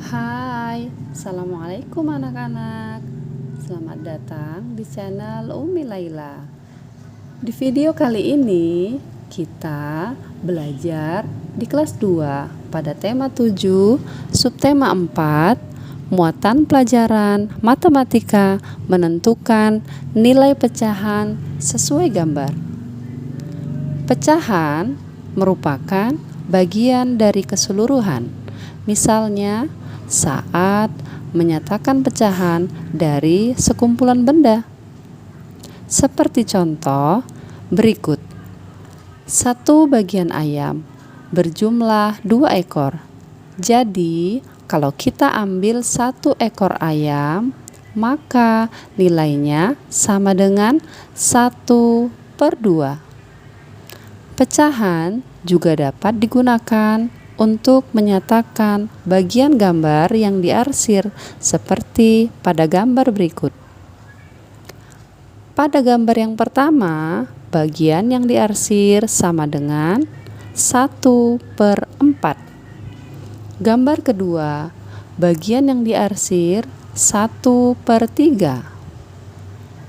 Hai, Assalamualaikum anak-anak. Selamat datang di channel Umi Laila. Di video kali ini kita belajar di kelas 2 pada tema 7, subtema 4, muatan pelajaran matematika menentukan nilai pecahan sesuai gambar. Pecahan merupakan bagian dari keseluruhan. Misalnya, saat menyatakan pecahan dari sekumpulan benda. Seperti contoh berikut. 1 bagian ayam berjumlah 2 ekor. Jadi, kalau kita ambil 1 ekor ayam, maka nilainya sama dengan 1/2. Pecahan juga dapat digunakan untuk menyatakan bagian gambar yang diarsir seperti pada gambar berikut. Pada gambar yang pertama, bagian yang diarsir sama dengan 1/4. Gambar kedua, bagian yang diarsir 1/3.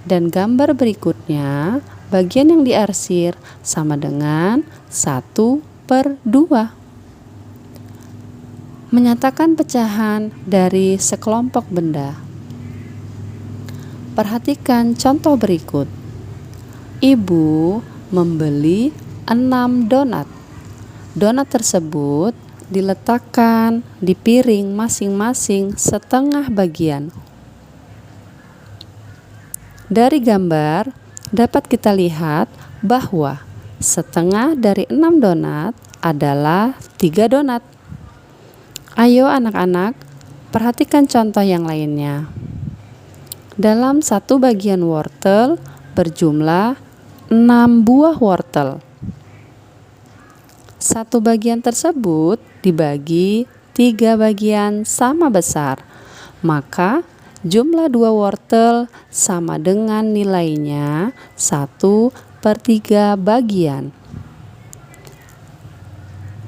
Dan gambar berikutnya, bagian yang diarsir sama dengan 1/2. Menyatakan pecahan dari sekelompok benda. Perhatikan contoh berikut. Ibu membeli 6 donat. Donat tersebut diletakkan di piring masing-masing setengah bagian. Dari gambar dapat kita lihat bahwa setengah dari 6 donat adalah 3 donat. Ayo anak-anak, perhatikan contoh yang lainnya. Dalam 1 bagian wortel berjumlah 6 buah wortel. 1 bagian tersebut dibagi 3 bagian sama besar, maka jumlah 2 wortel sama dengan nilainya 1/3 bagian.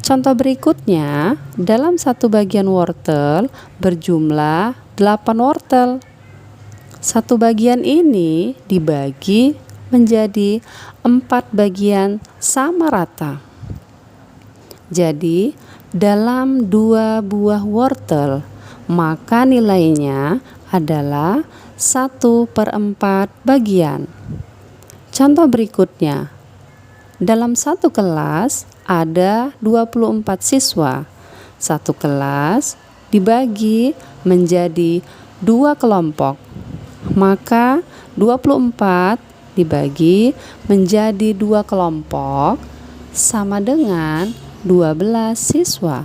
Contoh berikutnya, dalam 1 bagian wortel berjumlah 8 wortel. 1 bagian ini dibagi menjadi 4 bagian sama rata. Jadi, dalam 2 buah wortel, maka nilainya adalah 1/4 bagian. Contoh berikutnya, dalam 1 kelas ada 24 siswa. 1 kelas dibagi menjadi 2 kelompok. Maka 24 dibagi menjadi 2 kelompok sama dengan 12 siswa.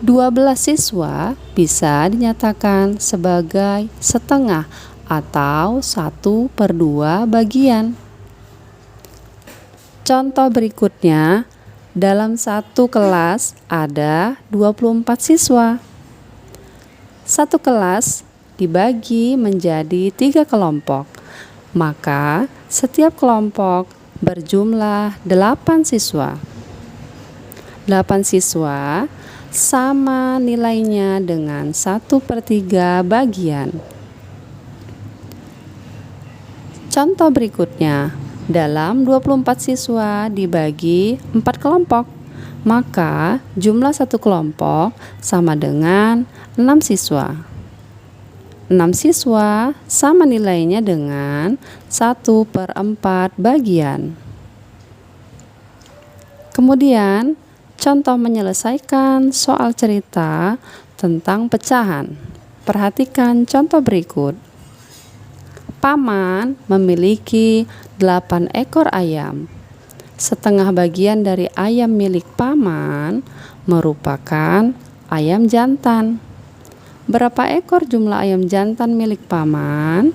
12 siswa bisa dinyatakan sebagai setengah atau 1/2 bagian. Contoh berikutnya, dalam 1 kelas ada 24 siswa. 1 kelas dibagi menjadi 3 kelompok, maka setiap kelompok berjumlah 8 siswa. 8 siswa sama nilainya dengan 1/3 bagian. Contoh berikutnya, dalam 24 siswa dibagi 4 kelompok, maka jumlah 1 kelompok sama dengan 6 siswa. 6 siswa sama nilainya dengan 1/4 bagian. Kemudian, contoh menyelesaikan soal cerita tentang pecahan. Perhatikan contoh berikut. Paman memiliki 8 ekor ayam. Setengah bagian dari ayam milik paman merupakan ayam jantan. Berapa ekor jumlah ayam jantan milik paman?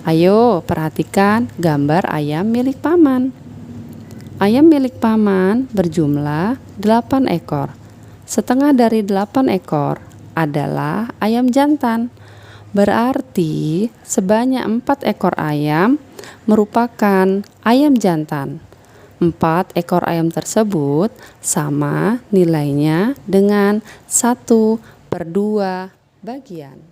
Ayo perhatikan gambar ayam milik paman. Ayam milik paman berjumlah 8 ekor. Setengah dari 8 ekor adalah ayam jantan. Berarti sebanyak 4 ekor ayam merupakan ayam jantan. 4 ekor ayam tersebut sama nilainya dengan 1/2 bagian.